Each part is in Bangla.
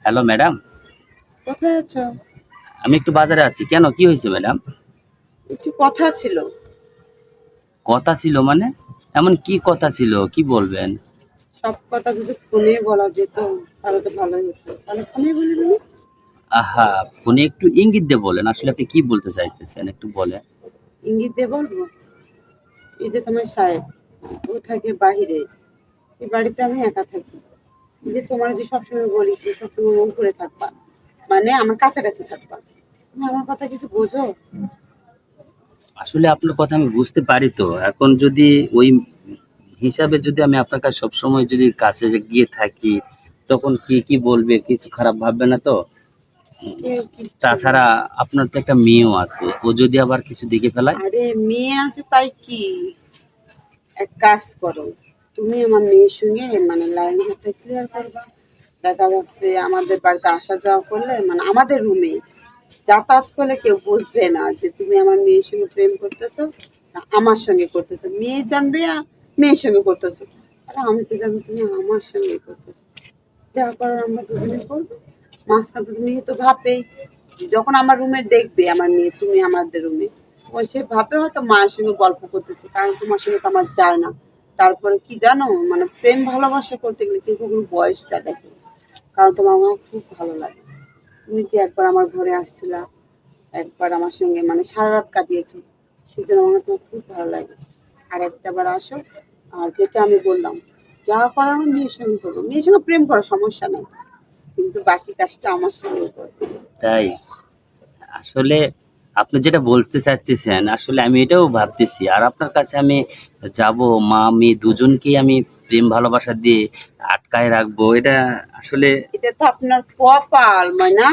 Hello madam. কোথায় আছো? আমি একটু বাজারে আছি। কেন, কি হয়েছে ম্যাডাম? একটু কথা ছিল। কথা ছিল মানে? এমন কি কথা ছিল, কি বলবেন? সব কথা যদি ফোনে বলা যেত তাহলে তো ভালোই হতো। তাহলে ফোনে বলে দিলে। আহা, ফোনে একটু ইঙ্গিত দিয়ে বলেন, আসলে আপনি কি বলতে চাইতেছেন একটু বলেন। ইঙ্গিত দিয়ে বলবো। এই যে তোমার সাহেব, ও থাকে বাহিরে, এই বাড়িতে আমি একা থাকি। এই যে তোমার যে সবসময় বলি তুমি সবসময় উপরে থাকবা, মানে আমার কাছাকাছি থাকবা। তুমি আমার কথা কিছু বোঝো? আসলে আপনার কথা আমি বুঝতে পারি, তো এখন যদি ওই হিসাবে যদি আমি আপনার কাছে সবসময় যদি কাছে যে গিয়ে থাকি, তখন কি কি বলবে, কিছু খারাপ ভাববে না তো? কেউ কিচ্ছু তাছাড়া বলবে না। আপনার তো একটা মেয়েও আছে, ও যদি আবার কিছু দেখে ফেলায়। আরে মেয়ে আছে তাই কি? এক কাজ করো, তুমি আমার মেয়ের সঙ্গে মানে লাইনটা ক্লিয়ার করবা। দেখা যাচ্ছে আমাদের বাড়িতে আসা যাওয়া করলে মানে আমাদের রুমে যাতায়াত করলে কেউ বুঝবে না যে তুমি আমার মেয়ের সঙ্গে প্রেম করতেছো না আমার সঙ্গে করতেছো। মেয়ে জানবে মেয়ের সঙ্গে করতেছো, আর আমি তো জানি তুমি আমার সঙ্গে করতেছো। যা করার আমরা দুজনে করবো। মাঝখানে মেয়ে তো ভাববেই, যে যখন আমার রুমে দেখবে আমার মেয়ে তুমি আমাদের রুমে, তখন সে ভাবে হয়তো মায়ের সঙ্গে গল্প করতেছে, কারণ তোমার সঙ্গে তো আমার যায় না। তারপরে কি জানো, মানে প্রেম ভালোবাসা করতে গেলে কেউ কখনো বয়সটা দেখে, কারণ তোমার আমার খুব ভালো লাগে। তুমি যে একবার আমার ঘরে আসছিলা, একবার আমার সঙ্গে মানে সারা রাত কাটিয়েছো, সেজন্য আমার তোমার খুব ভালো লাগে। আর একটা বার আসো, আর যেটা আমি বললাম, যা করার আমি মেয়ের সঙ্গে করবো। মেয়ের সঙ্গে প্রেম করার সমস্যা নেই, কিন্তু বাকি কাজটা আমার সঙ্গে করবে। তাই? আসলে আপনি যেটা বলতে চাচ্ছেন, আসলে আমি এটাও ভাবতেছি। আর আপনার কাছে আমি যাব, মা মেয়ে দুজনকেই আমি প্রেম ভালোবাসা দিয়ে আটকায় রাখবো, এটা আসলে। এটা তো আপনার কপাল, ময়না।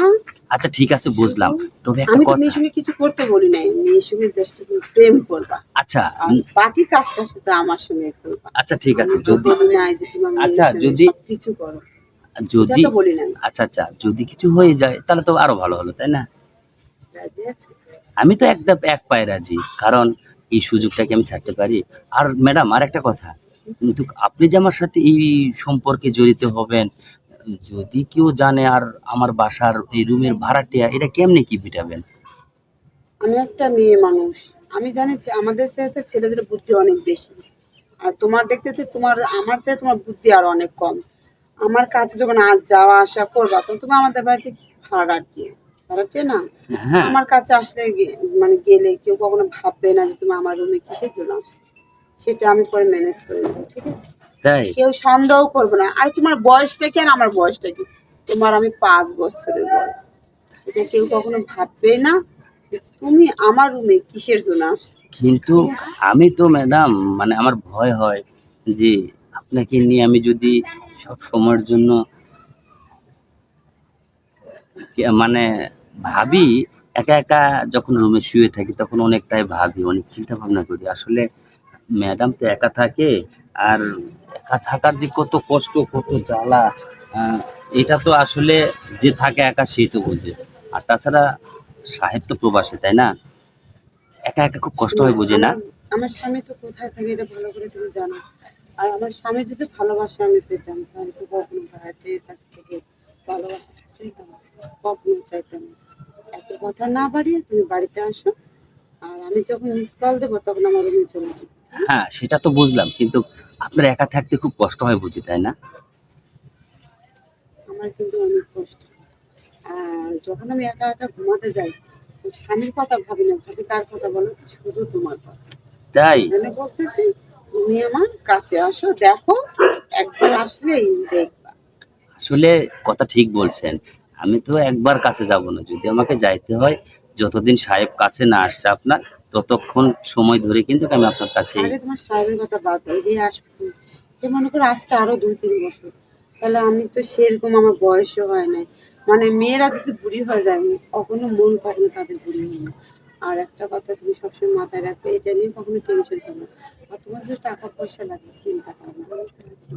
আচ্ছা ঠিক আছে, শুধু বুঝলাম। তবে একটা আমি তো কথা। মেয়ের সঙ্গে কিছু করতে বলি নাই, মেয়ের সঙ্গে জাস্ট তুমি প্রেম করবা। আচ্ছা আর বাকি কাজটা শুধু আমার সঙ্গে করবা। আচ্ছা ঠিক আমি আছে, তো যদি বলি নাই যে তুমি আমার আচ্ছা মেয়ের সঙ্গে যদি সবকিছু করো, এটা যদি তো বলি নাই। আচ্ছা আচ্ছা, যদি কিছু হয়ে যায় তাহলে তো আরো ভালো হলো, তাই না? রাজি আছে? আমি তো একদম এক পায়ে রাজি, কারণ এই সুযোগটাকে আমি ছাড়তে পারি। আর ম্যাডাম, আর একটা কথা, কিন্তু আপনি যে আমার সাথে এই সম্পর্কে জড়িত হবেন, যদি কেউ জানে আর আমার বাসার এই রুমের ভাড়াটিয়া, এটা কেমনে কি মিটাবেন? আমি একটা মেয়ে মানুষ, আমি জানি যে আমাদের চাইতে ছেলেদের বুদ্ধি অনেক বেশি। আর তোমার দেখতেছি তোমার আমার চাই তোমার বুদ্ধি আর অনেক কম। আমার কাছে যখন আজ যাওয়া আসা করবা তখন তুমি আমাদের বাড়িতে কি ভাড়াটিয়ে, ভাড়াটিয়ে না। হ্যাঁ। আমার কাছে আসলে মানে গেলে কেউ কখনো ভাববে না যে তুমি আমার রুমে কিসের জন্য আসছো। সেটা আমি পরে ম্যানেজ করে নেবো, ঠিক আছে? তাই? কেউ সন্দেহ করবে না। আর তোমার বয়সটা কি আর আমার বয়সটা কি? তোমার আমি 5 বছরের বড়। এটা কেউ কখনো ভাববেই না যে তুমি আমার রুমে কিসের জন্য আসছো। কিন্তু ঠিক আছে? আমি তো ম্যাডাম, মানে আমার ভয় হয় যে আপনাকে নিয়ে আমি যদি সব সময়ের জন্য মানে ভাবি, একা একা যখন রুমে শুয়ে থাকি তখন অনেকটাই ভাবি, অনেক চিন্তা ভাবনা করি। আসলে ম্যাডাম তো একা থাকে, আর একা থাকার যে কত কষ্ট, কত জ্বালা, আহ, এটা তো আসলে যে থাকে একা সেই তো বোঝে। আর তাছাড়া সাহেব তো প্রবাসী, তাই না? একা একা খুব কষ্ট শোনো, হয়, বুঝে না? আমার আমার স্বামী তো কোথায় থাকে এটা ভালো করে তুমি জানো। আর আমার স্বামী যদি ভালোবাসা আমি পেতাম তাহলে তো কখনো ভাড়াটির কাছ থেকে ভালোবাসা চাইতাম না। কখনো চাইতাম না। এত কথা না বাড়িয়ে তুমি বাড়িতে আসো, আর আমি যখন মিস কল দেবো তখন আমার রুমে চলে যাবো। হ্যাঁ, সেটা তো বুঝলাম, কিন্তু আপনার একা থাকতে খুব কষ্ট হয় বুঝি, তাই না? আমার কিন্তু অনেক কষ্ট। আর যখন আমি একা একা ঘুমাতে যাই, তো স্বামীর কথা ভাবি না, ভাবি কার কথা বলো তো? শুধু তোমার কথা। তাই? এই জন্য বলতেছি, তুমি আমার কাছে আসো, দেখো, একবার আসলেই দেখবা। আসলে কথা ঠিক বলছেন। আমি তো একবার কাছে যাব না। যদি আমাকে যাইতে হয়, যতদিন সাহেব কাছে না আসছে আপনার, ততক্ষণ সময় ধরে কিন্তু আমি আপনার কাছেই। আরে তোমার সাহেবের কথা বাদ দাও, এই আসবে, এ মনে করো আসতে আরো 2-3 বছর। তাহলে আমি তো সেরকম আমার বয়সও হয় নাই। মানে মেয়েরা যদি বুড়ি হয়ে যায় কখনো মন কখনো তাদের বুড়ি হয় না। আর একটা কথা তুমি সবসময় মাথায় রাখবে, এটা নিয়ে কখনো টেনশন করো না। আর তোমার যদি টাকা পয়সা লাগে চিন্তা করো না, আমি তো আছি।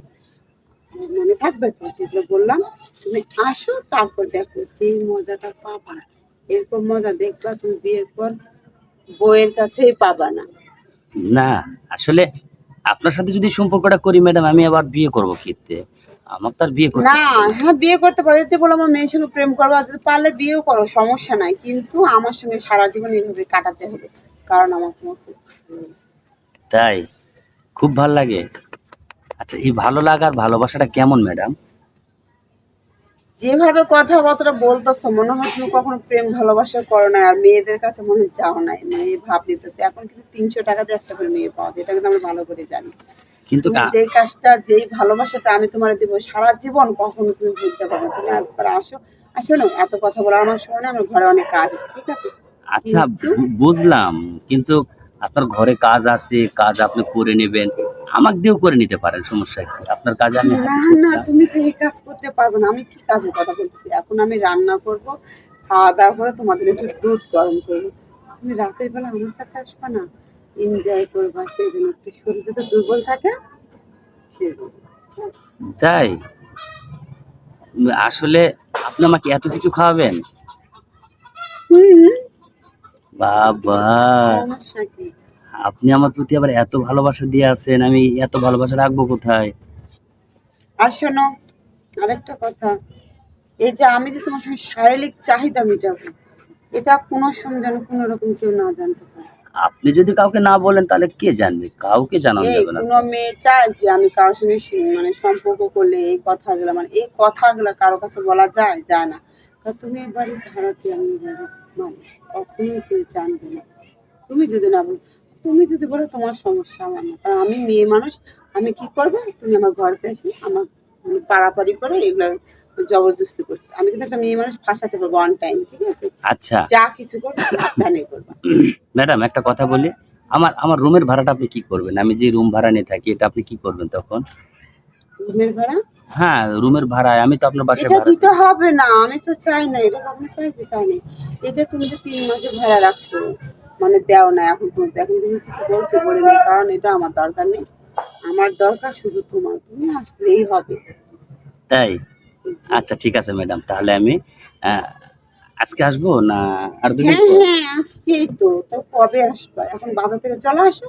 আমার মনে থাকবে তো যেগুলো বললাম? তুমি আসো, তারপর দেখো যে মজাটা পাবা, এরকম মজা দেখবা তুমি বিয়ের পর বউয়ের কাছেই পাবা না। না, আসলে আপনার সাথে যদি সম্পর্কটা করি ম্যাডাম, আমি আবার বিয়ে করব ক্ষেত্রে। আমার তো আর বিয়ে করতে না, হ্যাঁ বিয়ে করতে পারো, যে বলো আমার মেয়ের সঙ্গে প্রেম করবো, আর যদি পারলে বিয়েও করো, সমস্যা নাই, কিন্তু আমার সঙ্গে সারা জীবন এইভাবে কাটাতে হবে, কারণ আমার তোমার খুব ভালো লাগে। তাই খুব ভালো লাগে। আচ্ছা, এই ভালো লাগার ভালোবাসাটা কেমন ম্যাডাম? যেভাবে কথাবার্তা বলতেছো মনে হয় তুমি কখনো প্রেম ভালোবাসা করো না, আর মেয়েদের কাছে মনে হয় যাও নাই, মানে এই ভাব নিতেছে। এখন কিন্তু 300 টাকা দিয়ে একটা করে মেয়ে পাওয়া যায়, এটা কিন্তু আমরা ভালো করে জানি। কিন্তু তুমি যেই কাজটা, যেই ভালোবাসাটা আমি তোমার দিব সারা জীবন, কখনো তুমি ভুলতে পারবে না। তুমি একবার আসো, আসো না, এত কথা বলার আমার সময় নেই, আমার ঘরে অনেক কাজ আছে, ঠিক আছে? আচ্ছা, কিন্তু বুঝলাম, কিন্তু আপনার ঘরে কাজ আছে, কাজ আপনি করে নেবেন, আমাকে দিয়েও করে নিতে পারেন, সমস্যা কি? আপনার কাজ আমি না, হাতে না, করতাম। তুমি তো এই কাজ করতে পারবে না। আমি কি কাজের কথা বলছি? এখন আমি রান্না করব, খাওয়া দাওয়া করে তোমাদের একটু দুধ গরম করবো। তুমি রাতের বেলা আমার কাছে আসবে না, এনজয় করবা, সেই জন্য একটু শরীর যদি দুর্বল থাকে সেই জন্য। তাই আসলে আপনি আমাকে এত কিছু খাওয়াবেন? হুম, বাবা, সমস্যা কি? আপনি আমার প্রতি আবার এত ভালোবাসা দিয়ে আছেন, আমি এত ভালোবাসা রাখবো কোথায়? আর শোনো, আরেকটা কথা, এই যে আমি যে তোমার সঙ্গে শারীরিক চাহিদা মেটাবো, এটা কোনো সময় যেন কোনো রকম কেউ না জানতে পারে। আপনি যদি কাউকে না বলেন তাহলে কে জানবে? কাউকে জানানো এই যাবে না কোনো তো। মেয়ে চায় যে আমি কারোর সঙ্গে মানে সম্পর্ক করলে এই কথাগুলো, মানে এই কথাগুলো কারো কাছে বলা যায়, যায় না। তা তুমি এই বাড়ির ভাড়াটি, আমি এই বাড়ির মালিক, কখনোই কেউ জানবে না। তুমি যদি না বলো, তুমি যদি বলো তোমার সমস্যা, আমার না, কারণ আমি মেয়ে মানুষ। আমি কি করবো, তুমি আমার ঘরকে এসে আমার মানে পাড়াপাড়ি করে এগুলো জবরদস্তি করছো, আমি কিন্তু একটা মেয়ে মানুষ ফাঁসাতে পারবো অন টাইম, ঠিক আছে? আচ্ছা যা কিছু করবো সাবধানে করবা। ম্যাডাম, একটা কথা বলি, আমার আমার রুমের ভাড়াটা আপনি কি করবেন? আমি যে রুম ভাড়া নিয়ে থাকি, এটা আপনি কি করবেন তখন? রুমের ভাড়া হ্যাঁ, রুমের ভাড়ায় আমি তো আপনার বাসায় এটা ভাড়া। দিতে হবে না, আমি তো চাই না, এটা কখনো চাইতে চাই না। এই যে তুমি যে 3 মাসে ভাড়া রাখছো, মানে দেও না এখন পর্যন্ত, এখন তুমি কিছু বলছো বলে নেই, কারণ এটা আমার দরকার নেই। আমার দরকার শুধু তোমার, তুমি আসলেই হবে। তাই? জি। আচ্ছা ঠিক আছে ম্যাডাম, তাহলে আমি আহ, আজকে আসবো না আর দুদিন হ্যাঁ, পর? হ্যাঁ, আজকেই তো, তো কবে আসবা? এখন বাজার থেকে চলে আসো,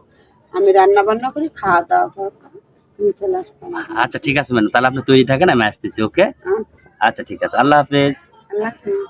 আমি রান্না বান্না করি, খাওয়া দাওয়া করবো, তুমি চলে আসবে আমাদের আচ্ছা বাড়ি। ঠিক আছে ম্যাডাম, তাহলে আপনি তৈরি থাকেন, আমি আসতেছি। ওকে, আচ্ছা, আচ্ছা ঠিক আছে, আল্লাহ হাফেজ। আল্লাহ হাফেজ।